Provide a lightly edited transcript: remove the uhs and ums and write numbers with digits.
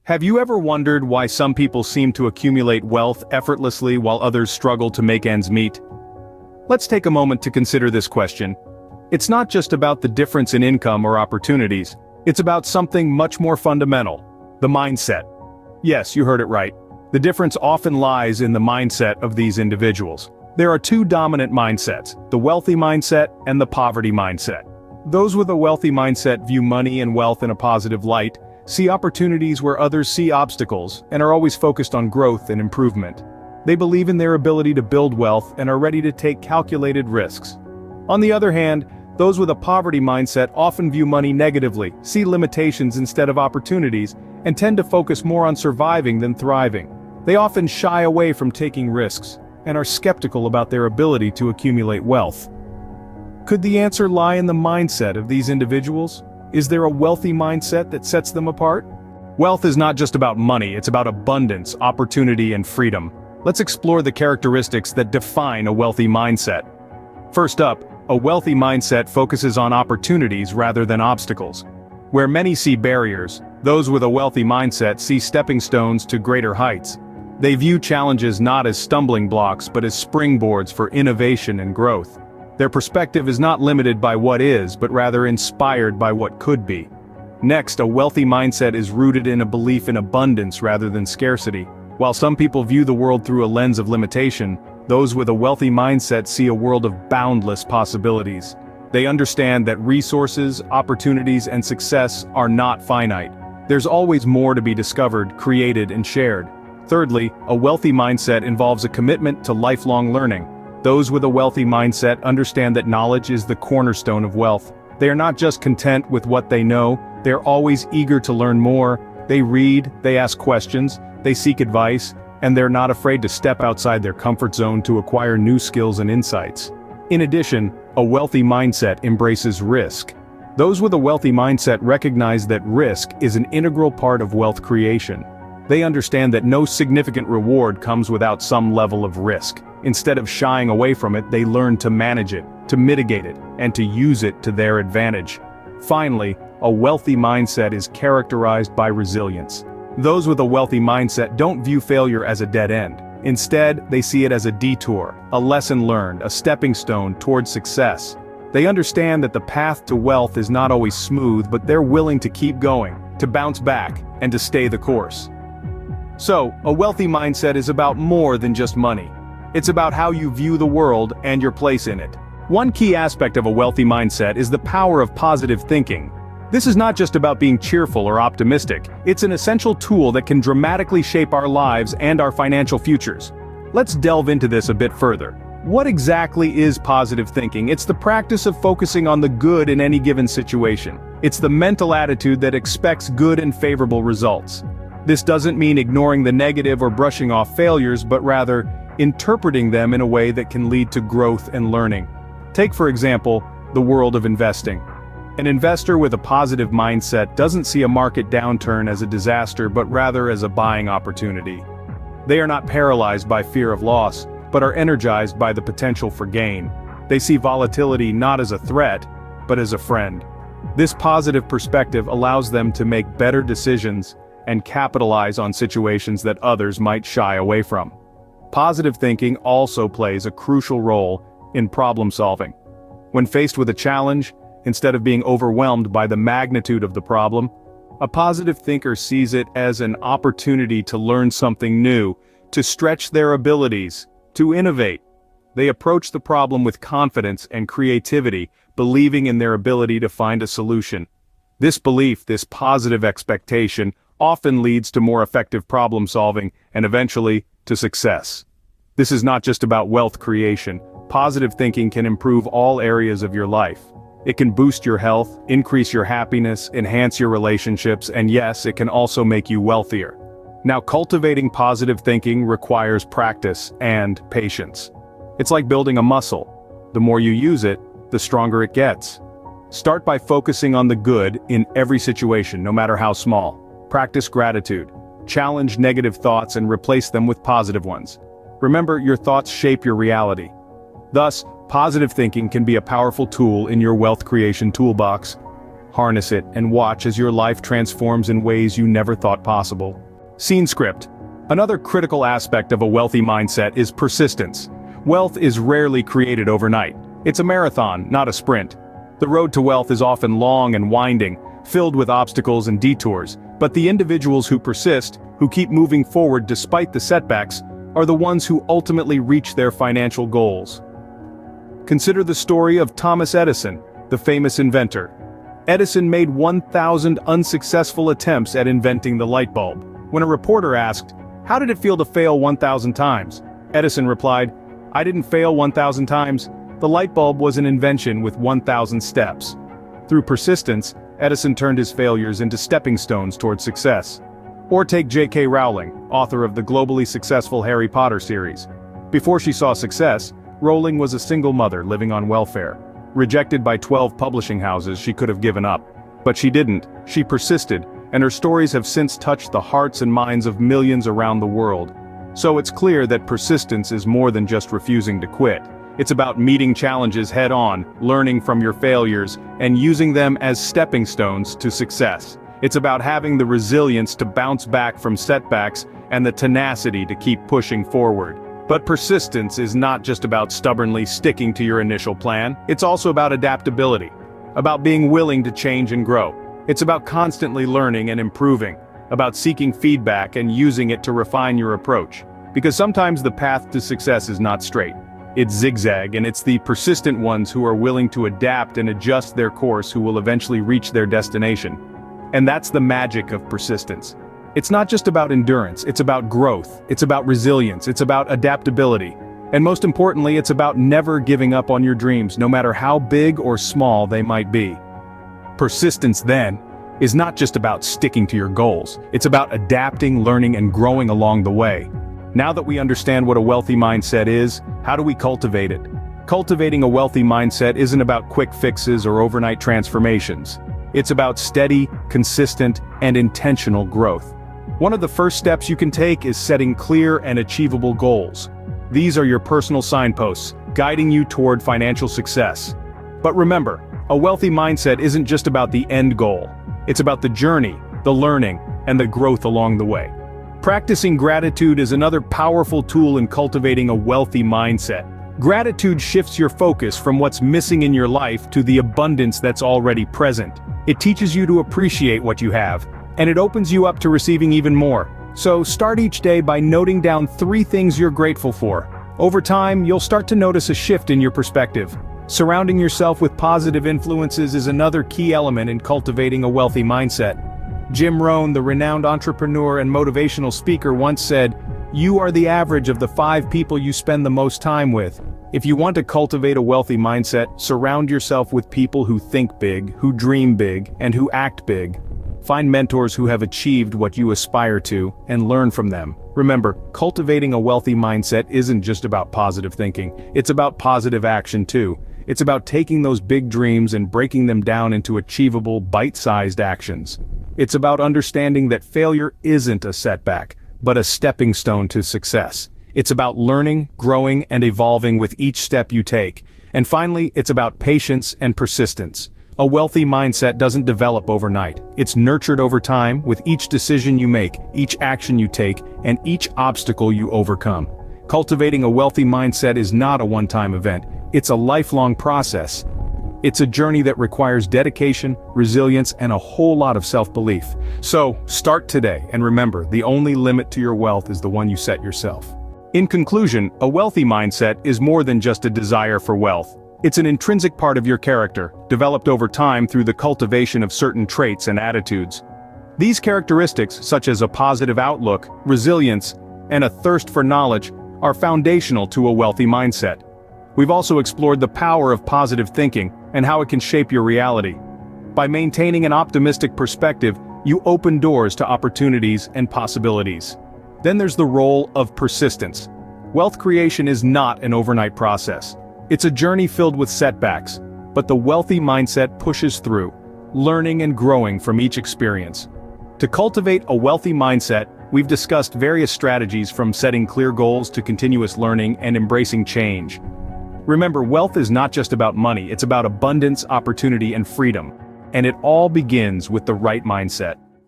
Have you ever wondered why some people seem to accumulate wealth effortlessly while others struggle to make ends meet? Let's take a moment to consider this question. It's not just about the difference in income or opportunities, it's about something much more fundamental: the mindset. Yes, you heard it right. The difference often lies in the mindset of these individuals. There are two dominant mindsets: the wealthy mindset and the poverty mindset. Those with a wealthy mindset view money and wealth in a positive light, see opportunities where others see obstacles, and are always focused on growth and improvement. They believe in their ability to build wealth and are ready to take calculated risks. On the other hand, those with a poverty mindset often view money negatively, see limitations instead of opportunities, and tend to focus more on surviving than thriving. They often shy away from taking risks, and are skeptical about their ability to accumulate wealth. Could the answer lie in the mindset of these individuals? Is there a wealthy mindset that sets them apart? Wealth is not just about money, it's about abundance, opportunity, and freedom. Let's explore the characteristics that define a wealthy mindset. First up, a wealthy mindset focuses on opportunities rather than obstacles. Where many see barriers, those with a wealthy mindset see stepping stones to greater heights. They view challenges not as stumbling blocks but as springboards for innovation and growth. Their perspective is not limited by what is, but rather inspired by what could be. Next, a wealthy mindset is rooted in a belief in abundance rather than scarcity. While some people view the world through a lens of limitation, those with a wealthy mindset see a world of boundless possibilities. They understand that resources, opportunities, and success are not finite. There's always more to be discovered, created, and shared. Thirdly, a wealthy mindset involves a commitment to lifelong learning. Those with a wealthy mindset understand that knowledge is the cornerstone of wealth. They are not just content with what they know, they are always eager to learn more. They read, they ask questions, they seek advice, and they're not afraid to step outside their comfort zone to acquire new skills and insights. In addition, a wealthy mindset embraces risk. Those with a wealthy mindset recognize that risk is an integral part of wealth creation. They understand that no significant reward comes without some level of risk. Instead of shying away from it, they learn to manage it, to mitigate it, and to use it to their advantage. Finally, a wealthy mindset is characterized by resilience. Those with a wealthy mindset don't view failure as a dead end. Instead, they see it as a detour, a lesson learned, a stepping stone towards success. They understand that the path to wealth is not always smooth, but they're willing to keep going, to bounce back, and to stay the course. So, a wealthy mindset is about more than just money. It's about how you view the world and your place in it. One key aspect of a wealthy mindset is the power of positive thinking. This is not just about being cheerful or optimistic, it's an essential tool that can dramatically shape our lives and our financial futures. Let's delve into this a bit further. What exactly is positive thinking? It's the practice of focusing on the good in any given situation. It's the mental attitude that expects good and favorable results. This doesn't mean ignoring the negative or brushing off failures, but rather, interpreting them in a way that can lead to growth and learning. Take, for example, the world of investing. An investor with a positive mindset doesn't see a market downturn as a disaster but rather as a buying opportunity. They are not paralyzed by fear of loss, but are energized by the potential for gain. They see volatility not as a threat, but as a friend. This positive perspective allows them to make better decisions and capitalize on situations that others might shy away from. Positive thinking also plays a crucial role in problem solving. When faced with a challenge, instead of being overwhelmed by the magnitude of the problem, a positive thinker sees it as an opportunity to learn something new, to stretch their abilities, to innovate. They approach the problem with confidence and creativity, believing in their ability to find a solution. This belief, this positive expectation, often leads to more effective problem solving and eventually to success. This is not just about wealth creation. Positive thinking can improve all areas of your life. It can boost your health, increase your happiness, enhance your relationships, and yes, it can also make you wealthier. Now, cultivating positive thinking requires practice and patience. It's like building a muscle. The more you use it, the stronger it gets. Start by focusing on the good in every situation, no matter how small. Practice gratitude. Challenge negative thoughts and replace them with positive ones. Remember, your thoughts shape your reality. Thus, positive thinking can be a powerful tool in your wealth creation toolbox. harness it, and watch as your life transforms in ways you never thought possible. Scene script. Another critical aspect of a wealthy mindset is persistence. Wealth is rarely created overnight. It's a marathon, not a sprint. The road to wealth is often long and winding, filled with obstacles and detours, but the individuals who persist, who keep moving forward despite the setbacks, are the ones who ultimately reach their financial goals. Consider the story of Thomas Edison, the famous inventor. Edison made 1,000 unsuccessful attempts at inventing the light bulb. When a reporter asked, "How did it feel to fail 1,000 times?" Edison replied, "I didn't fail 1,000 times. The light bulb was an invention with 1,000 steps." Through persistence, Edison turned his failures into stepping stones toward success. Or take J.K. Rowling, author of the globally successful Harry Potter series. Before she saw success, Rowling was a single mother living on welfare. Rejected by 12 publishing houses, she could have given up. But she didn't. She persisted, and her stories have since touched the hearts and minds of millions around the world. So it's clear that persistence is more than just refusing to quit. It's about meeting challenges head-on, learning from your failures, and using them as stepping stones to success. It's about having the resilience to bounce back from setbacks and the tenacity to keep pushing forward. But persistence is not just about stubbornly sticking to your initial plan, it's also about adaptability, about being willing to change and grow. It's about constantly learning and improving, about seeking feedback and using it to refine your approach. Because sometimes the path to success is not straight. It's zigzag, and it's the persistent ones who are willing to adapt and adjust their course who will eventually reach their destination. And that's the magic of persistence. It's not just about endurance, it's about growth, it's about resilience, it's about adaptability. And most importantly, it's about never giving up on your dreams, no matter how big or small they might be. Persistence, then, is not just about sticking to your goals, it's about adapting, learning, and growing along the way. Now that we understand what a wealthy mindset is, how do we cultivate it? Cultivating a wealthy mindset isn't about quick fixes or overnight transformations. It's about steady, consistent, and intentional growth. One of the first steps you can take is setting clear and achievable goals. These are your personal signposts, guiding you toward financial success. But remember, a wealthy mindset isn't just about the end goal. It's about the journey, the learning, and the growth along the way. Practicing gratitude is another powerful tool in cultivating a wealthy mindset. Gratitude shifts your focus from what's missing in your life to the abundance that's already present. It teaches you to appreciate what you have, and it opens you up to receiving even more. So start each day by noting down 3 things you're grateful for. Over time, you'll start to notice a shift in your perspective. Surrounding yourself with positive influences is another key element in cultivating a wealthy mindset. Jim Rohn, the renowned entrepreneur and motivational speaker, once said, "You are the average of the 5 people you spend the most time with." If you want to cultivate a wealthy mindset, surround yourself with people who think big, who dream big, and who act big. Find mentors who have achieved what you aspire to, and learn from them. Remember, cultivating a wealthy mindset isn't just about positive thinking, it's about positive action too. It's about taking those big dreams and breaking them down into achievable, bite-sized actions. It's about understanding that failure isn't a setback, but a stepping stone to success. It's about learning, growing, and evolving with each step you take. And finally, it's about patience and persistence. A wealthy mindset doesn't develop overnight. It's nurtured over time with each decision you make, each action you take, and each obstacle you overcome. Cultivating a wealthy mindset is not a one-time event. It's a lifelong process. It's a journey that requires dedication, resilience, and a whole lot of self-belief. So, start today, and remember, the only limit to your wealth is the one you set yourself. In conclusion, a wealthy mindset is more than just a desire for wealth. It's an intrinsic part of your character, developed over time through the cultivation of certain traits and attitudes. These characteristics, such as a positive outlook, resilience, and a thirst for knowledge, are foundational to a wealthy mindset. We've also explored the power of positive thinking and how it can shape your reality. By maintaining an optimistic perspective, you open doors to opportunities and possibilities. Then there's the role of persistence. Wealth creation is not an overnight process. It's a journey filled with setbacks, but the wealthy mindset pushes through, learning and growing from each experience. To cultivate a wealthy mindset, we've discussed various strategies from setting clear goals to continuous learning and embracing change. Remember, wealth is not just about money, it's about abundance, opportunity, and freedom. And it all begins with the right mindset.